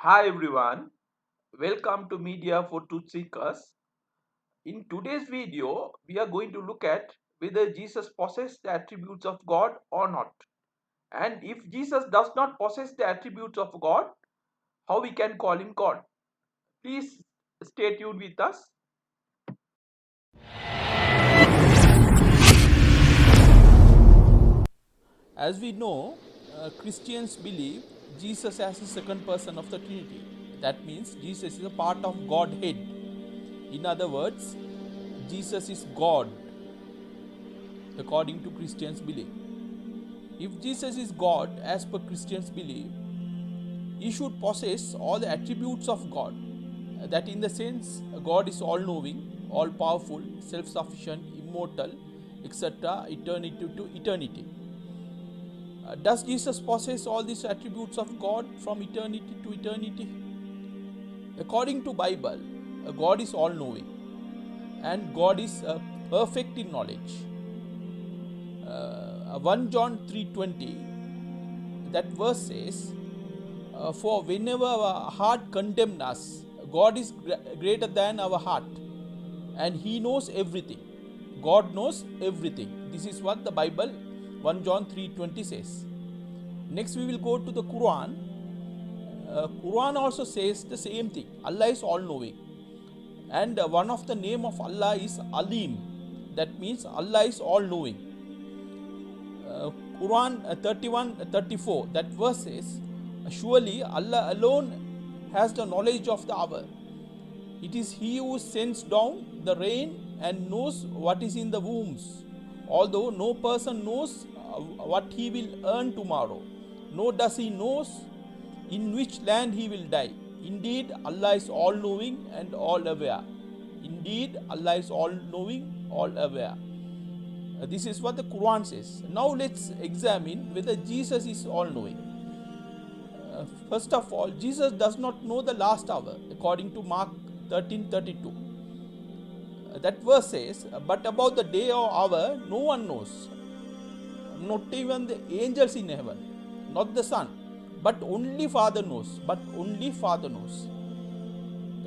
Hi everyone, welcome to Media for Truth Seekers. In today's video, we are going to look at whether Jesus possesses the attributes of God or not. And if Jesus does not possess the attributes of God, how we can call him God. Please stay tuned with us. As we know, Christians believe Jesus as the second person of the Trinity. That means Jesus is a part of Godhead. In other words, Jesus is God according to Christians' belief. If Jesus is God as per Christians' belief, he should possess all the attributes of God. That in the sense, God is all knowing, all powerful, self sufficient, immortal, etc., eternity to eternity. Does Jesus possess all these attributes of God from eternity to eternity? According to Bible, God is all knowing and God is perfect in knowledge. 1 John 3:20, that verse says, for whenever our heart condemns us, God is greater than our heart and he knows everything. God knows everything. This is what the Bible 1 John 3:20 says. Next we will go to the Quran. Quran also says the same thing. Allah is all knowing. And one of the name of Allah is Alim. That means Allah is all knowing. Quran 31:34, that verse says, surely Allah alone has the knowledge of the hour. It is He who sends down the rain and knows what is in the wombs, although no person knows what he will earn tomorrow, nor does he knows in which land he will die. Indeed, Allah is all knowing and all aware. Indeed, Allah is all knowing, all aware. This is what the Quran says. Now let's examine whether Jesus is all knowing. First of all, Jesus does not know the last hour, according to Mark 13:32. That verse says, but about the day or hour, no one knows, not even the angels in heaven, not the Son, but only Father knows. But only Father knows.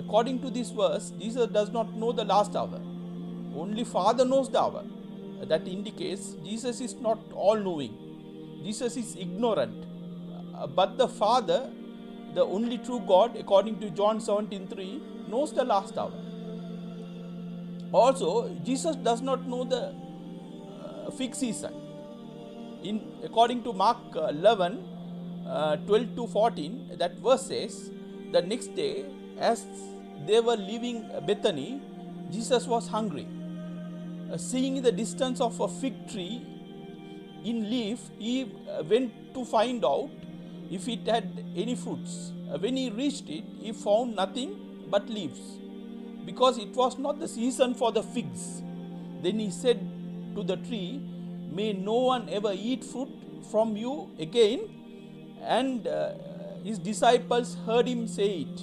According to this verse, Jesus does not know the last hour. Only Father knows the hour. That indicates Jesus is not all knowing. Jesus is ignorant. But the Father, the only true God, according to John 17:3, knows the last hour. Also, Jesus does not know the fixed season. According to Mark 11, 12 to 14, that verse says, the next day, as they were leaving Bethany, Jesus was hungry. Seeing the distance of a fig tree in leaf, he went to find out if it had any fruits. When he reached it, he found nothing but leaves, because it was not the season for the figs. Then he said to the tree, may no one ever eat fruit from you again. And his disciples heard him say it.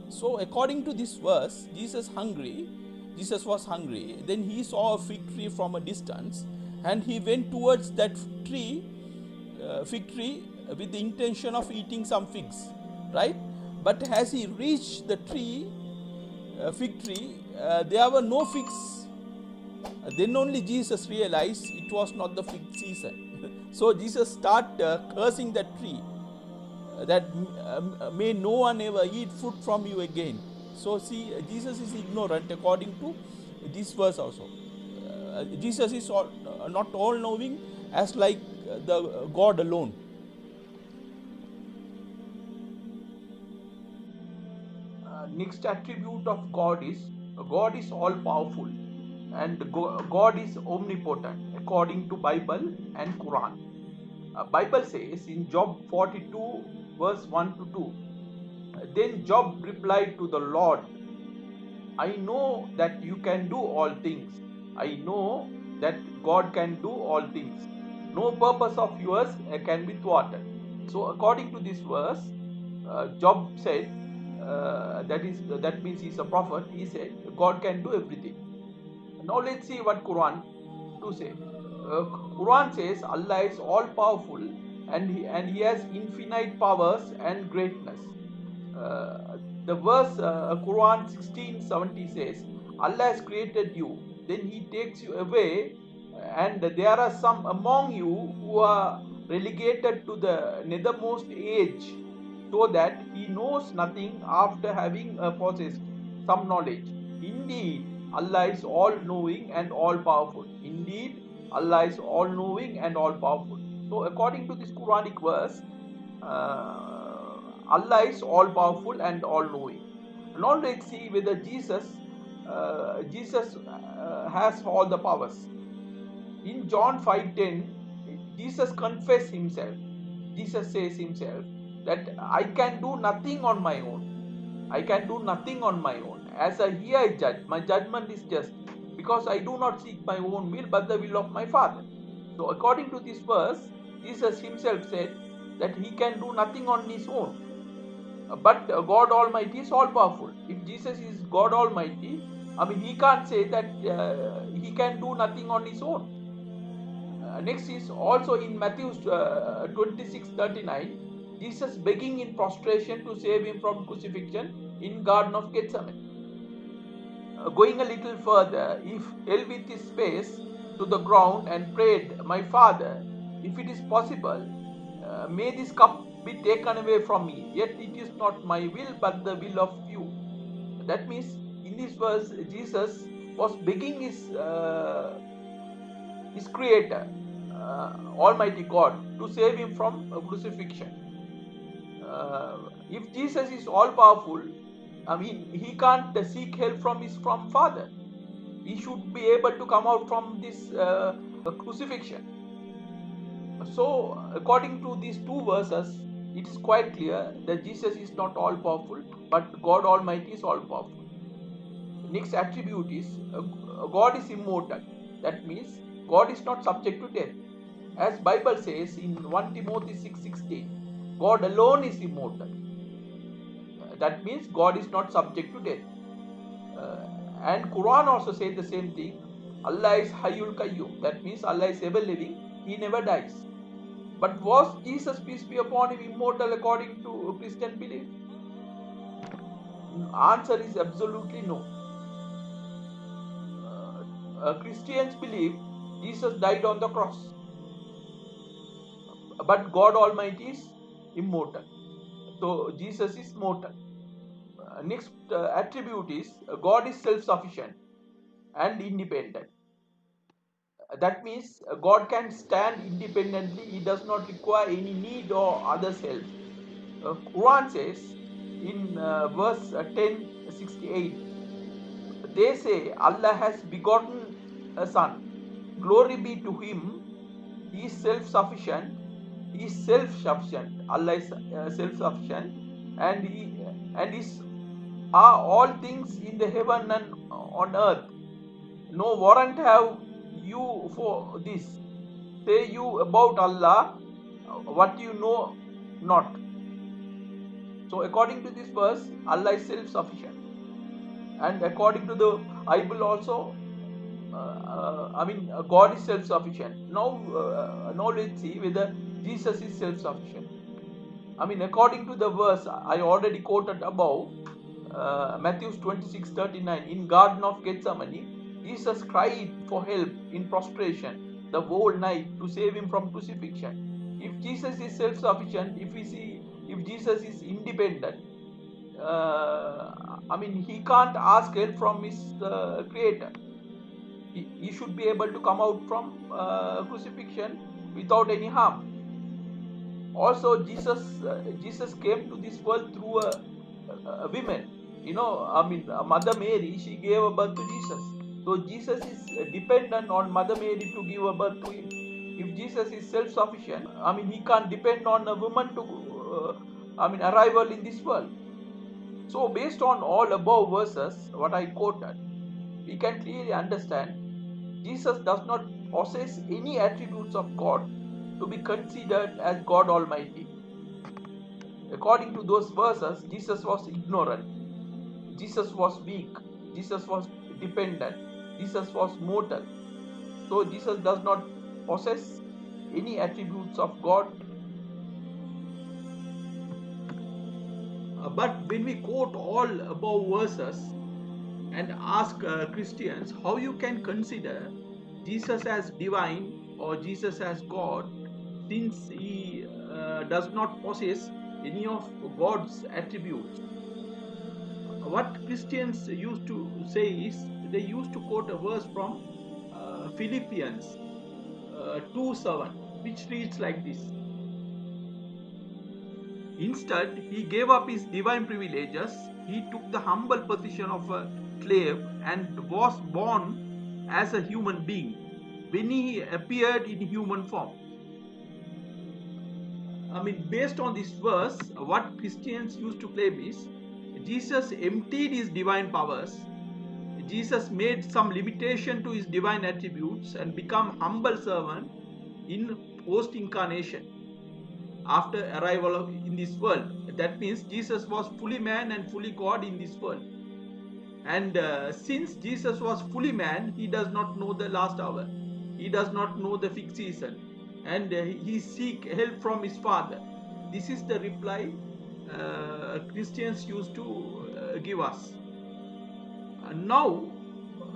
So according to this verse, Jesus was hungry. Then he saw a fig tree from a distance, and he went towards that fig tree with the intention of eating some figs, right? But as he reached the fig tree, there were no figs. Then only Jesus realized it was not the fig season. So Jesus started cursing that tree, that may no one ever eat fruit from you again. So see, Jesus is ignorant according to this verse also. Jesus is not all knowing as like the God alone. Next attribute of God is all powerful and God is omnipotent according to Bible and Quran. Bible says in Job 42 verse 1 to 2, then Job replied to the Lord, I know that you can do all things. I know that God can do all things. No purpose of yours can be thwarted. So according to this verse, Job said, that means he's a prophet. He said God can do everything. Now let's see what Quran to say. Quran says Allah is all powerful and he has infinite powers and greatness. The verse Quran 16:70 says, Allah has created you, then He takes you away, and there are some among you who are relegated to the nethermost age, so that He knows nothing after having possessed some knowledge. Indeed, Allah is all knowing and all powerful. Indeed, Allah is all knowing and all powerful. So, according to this Quranic verse, Allah is all powerful and all knowing. Now let's see whether Jesus has all the powers. In John 5:10, Jesus confessed himself. Jesus says himself that I can do nothing on my own. I can do nothing on my own. As I hear I judge, my judgment is just, because I do not seek my own will but the will of my Father. So according to this verse, Jesus himself said that he can do nothing on his own. But God Almighty is all powerful. If Jesus is God Almighty, he can't say that he can do nothing on his own. Next is also in Matthew 26:39, Jesus begging in prostration to save him from crucifixion in Garden of Gethsemane. Going a little further, he fell with his face to the ground and prayed, My Father, if it is possible, may this cup be taken away from me, yet it is not my will but the will of you. That means in this verse, Jesus was begging his creator, Almighty God, to save him from crucifixion. If Jesus is all powerful, he can't seek help from his Father. He should be able to come out from this crucifixion. So, according to these two verses, it is quite clear that Jesus is not all powerful, but God Almighty is all powerful. Next attribute is God is immortal. That means God is not subject to death. As Bible says in 1 Timothy 6:16, God alone is immortal. That means God is not subject to death. And Quran also says the same thing. Allah is Hayyul Qayyum. That means Allah is ever living. He never dies. But was Jesus, peace be upon him, immortal according to Christian belief? Answer is absolutely no. Christians believe Jesus died on the cross, but God Almighty is immortal. So Jesus is mortal. Next attribute is God is self-sufficient and independent. That means God can stand independently. He does not require any need or others' help. Quran says in verse 10:68, they say Allah has begotten a son. Glory be to him. He is self-sufficient. He is self-sufficient. Allah is self-sufficient, and is are all things in the heaven and on earth. No warrant have you for this. Say you about Allah what you know not. So according to this verse, Allah is self-sufficient, and according to the Bible also, God is self-sufficient. Now let's see whether Jesus is self-sufficient. According to the verse I already quoted above, Matthew 26:39, in Garden of Gethsemane, Jesus cried for help in prostration the whole night to save him from crucifixion. If Jesus is self-sufficient, if Jesus is independent, he can't ask help from his creator. He should be able to come out from crucifixion without any harm. Also, Jesus came to this world through a woman. Mother Mary, she gave a birth to Jesus. So Jesus is dependent on Mother Mary to give a birth to him. If Jesus is self-sufficient, he can't depend on a woman to arrival in this world. So based on all above verses, what I quoted, we can clearly understand Jesus does not possess any attributes of God to be considered as God Almighty. According to those verses, Jesus was ignorant, Jesus was weak, Jesus was dependent, Jesus was mortal. So Jesus does not possess any attributes of God. But when we quote all above verses and ask Christians how you can consider Jesus as divine or Jesus as God, since he does not possess any of God's attributes. What Christians used to say is they used to quote a verse from Philippians 2:7, which reads like this: Instead, he gave up his divine privileges. He took the humble position of a slave and was born as a human being when he appeared in human form. Based on this verse, what Christians used to claim is Jesus emptied his divine powers. Jesus made some limitation to his divine attributes and become humble servant in post-incarnation after arrival in this world. That means Jesus was fully man and fully God in this world. And since Jesus was fully man, he does not know the last hour. He does not know the fixed season. And he seek help from his Father. This is the reply Christians used to give us. Now,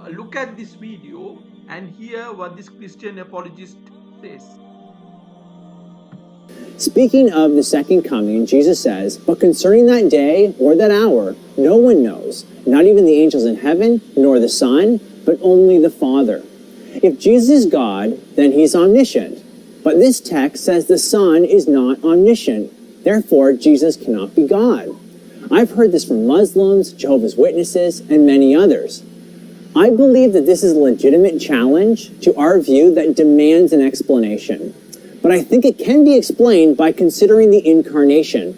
look at this video and hear what this Christian apologist says. Speaking of the second coming, Jesus says, "But concerning that day or that hour, no one knows, not even the angels in heaven, nor the Son, but only the Father." If Jesus is God, then he's omniscient. But this text says the Son is not omniscient. Therefore, Jesus cannot be God. I've heard this from Muslims, Jehovah's Witnesses, and many others. I believe that this is a legitimate challenge to our view that demands an explanation. But I think it can be explained by considering the incarnation.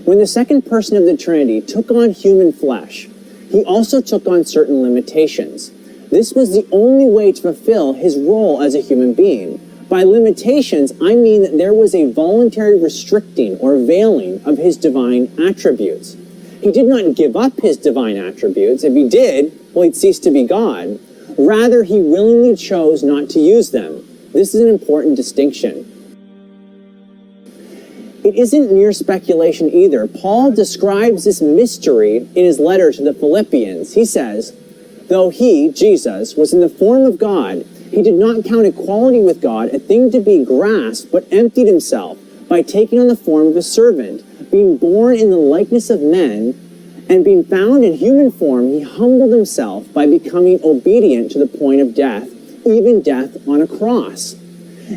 When the second person of the Trinity took on human flesh, he also took on certain limitations. This was the only way to fulfill his role as a human being. By limitations, I mean that there was a voluntary restricting or veiling of his divine attributes. He did not give up his divine attributes. If he did, well, he'd cease to be God. Rather, he willingly chose not to use them. This is an important distinction. It isn't mere speculation either. Paul describes this mystery in his letter to the Philippians. He says, "Though he, Jesus, was in the form of God, he did not count equality with God a thing to be grasped, but emptied himself by taking on the form of a servant, being born in the likeness of men, and being found in human form, he humbled himself by becoming obedient to the point of death, even death on a cross."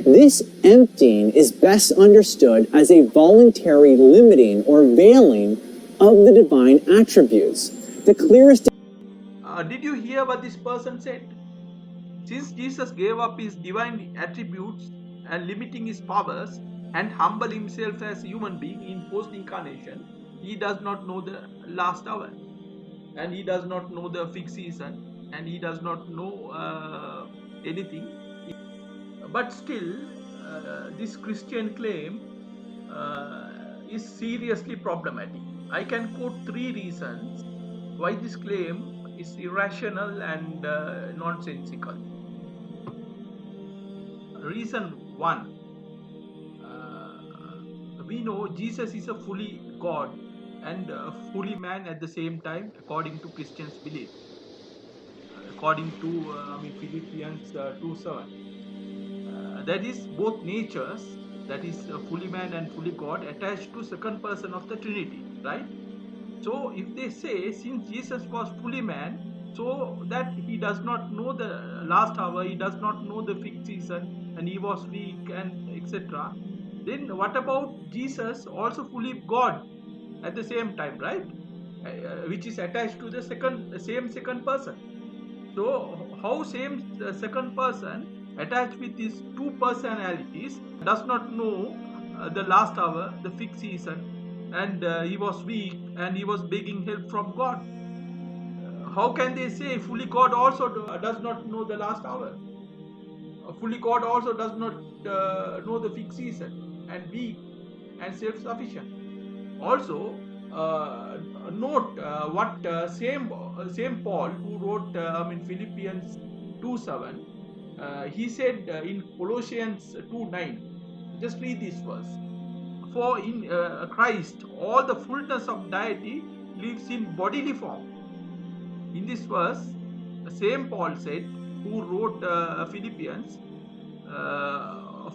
This emptying is best understood as a voluntary limiting or veiling of the divine attributes. The clearest... Did you hear what this person said? Since Jesus gave up his divine attributes and limiting his powers and humble himself as a human being in post-incarnation, he does not know the last hour. And he does not know the fixed season. And he does not know anything. But still, this Christian claim is seriously problematic. I can quote 3 reasons why this claim is irrational and nonsensical. Reason 1, we know Jesus is a fully God and fully man at the same time, according to Christians' belief. According to Philippians 2:7. That is both natures, that is fully man and fully God, attached to second person of the Trinity, right? So if they say since Jesus was fully man, so that he does not know the last hour, he does not know the fixed season, and he was weak and etc. Then what about Jesus also fully God at the same time, right? Which is attached to the same second person. So how same second person attached with these 2 personalities does not know the last hour, the fixed season, and he was weak and he was begging help from God? How can they say fully God also does not know the last hour? Fully God also does not know the fixed season and weak and self-sufficient. Also, note what same Paul who wrote Philippians 2:7, he said in Colossians 2:9. Just read this verse. For in Christ, all the fullness of deity lives in bodily form. In this verse, the same Paul said, who wrote Philippians,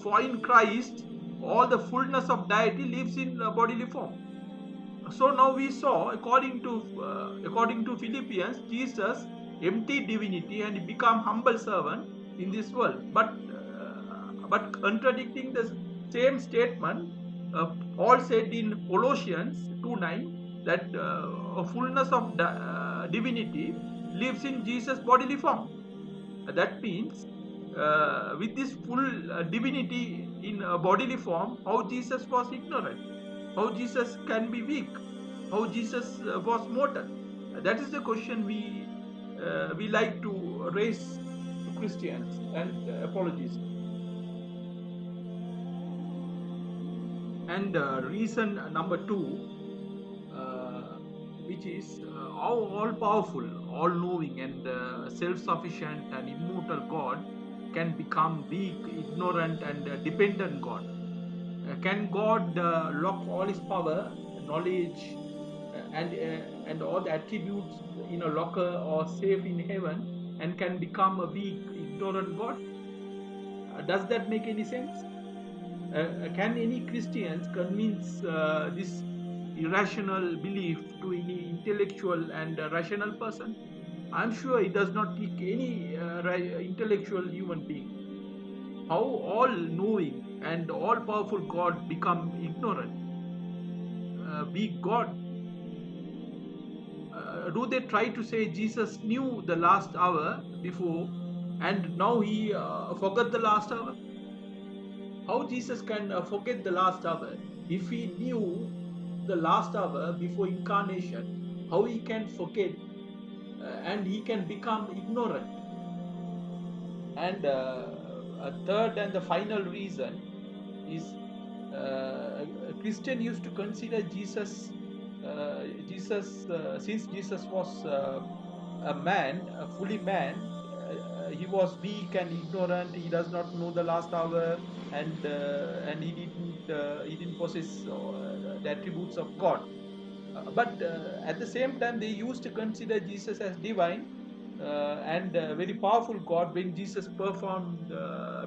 for in Christ, all the fullness of deity lives in bodily form. So now we saw, according to Philippians, Jesus emptied divinity and he became humble servant in this world. But contradicting the same statement, Paul said in Colossians 2:9 that a fullness of divinity lives in Jesus' bodily form. That means with this full divinity in bodily form, how Jesus was ignorant, how Jesus can be weak, how Jesus was mortal. That is the question we like to raise to Christians and apologists. And reason number 2, which is how all-powerful, all-knowing and self-sufficient and immortal God can become weak, ignorant and dependent God. Can God lock all his power, knowledge and all the attributes in a locker or safe in heaven and can become a weak, ignorant God? Does that make any sense? Can any Christians convince this irrational belief to any intellectual and rational person? I'm sure it does not take any intellectual human being. How all-knowing and all-powerful God become ignorant, weak God? Do they try to say Jesus knew the last hour before and now he forgot the last hour? How Jesus can forget the last hour? If he knew the last hour before incarnation, how he can forget and he can become ignorant? And a third and the final reason is a Christian used to consider Jesus, since Jesus was a man, a fully man, he was weak and ignorant. He does not know the last hour, and he didn't possess the attributes of God. But at the same time, they used to consider Jesus as divine and very powerful God when Jesus performed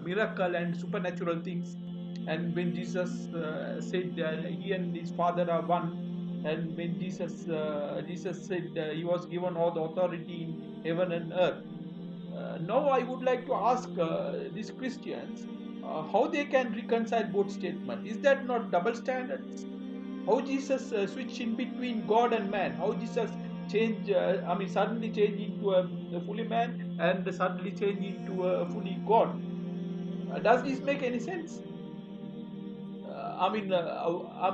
miracle and supernatural things, and when Jesus said he and his Father are one, and when Jesus said he was given all the authority in heaven and earth. Now I would like to ask these Christians how they can reconcile both statements. Is that not double standards? How Jesus switched in between God and man? How Jesus suddenly changed into a fully man and suddenly changed into a fully God? Does this make any sense?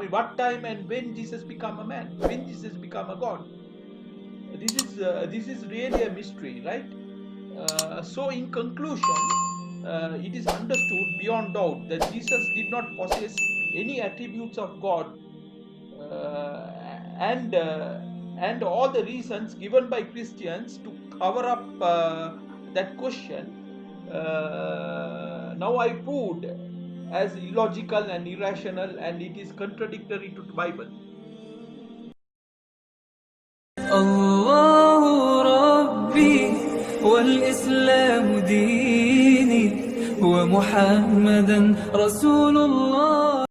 What time and when Jesus become a man? When Jesus become a God? This is really a mystery, right? So in conclusion, it is understood beyond doubt that Jesus did not possess any attributes of God, and all the reasons given by Christians to cover up that question, now I proved as illogical and irrational, and it is contradictory to the Bible. الله ربي والإسلام ديني ومحمدا رسول الله.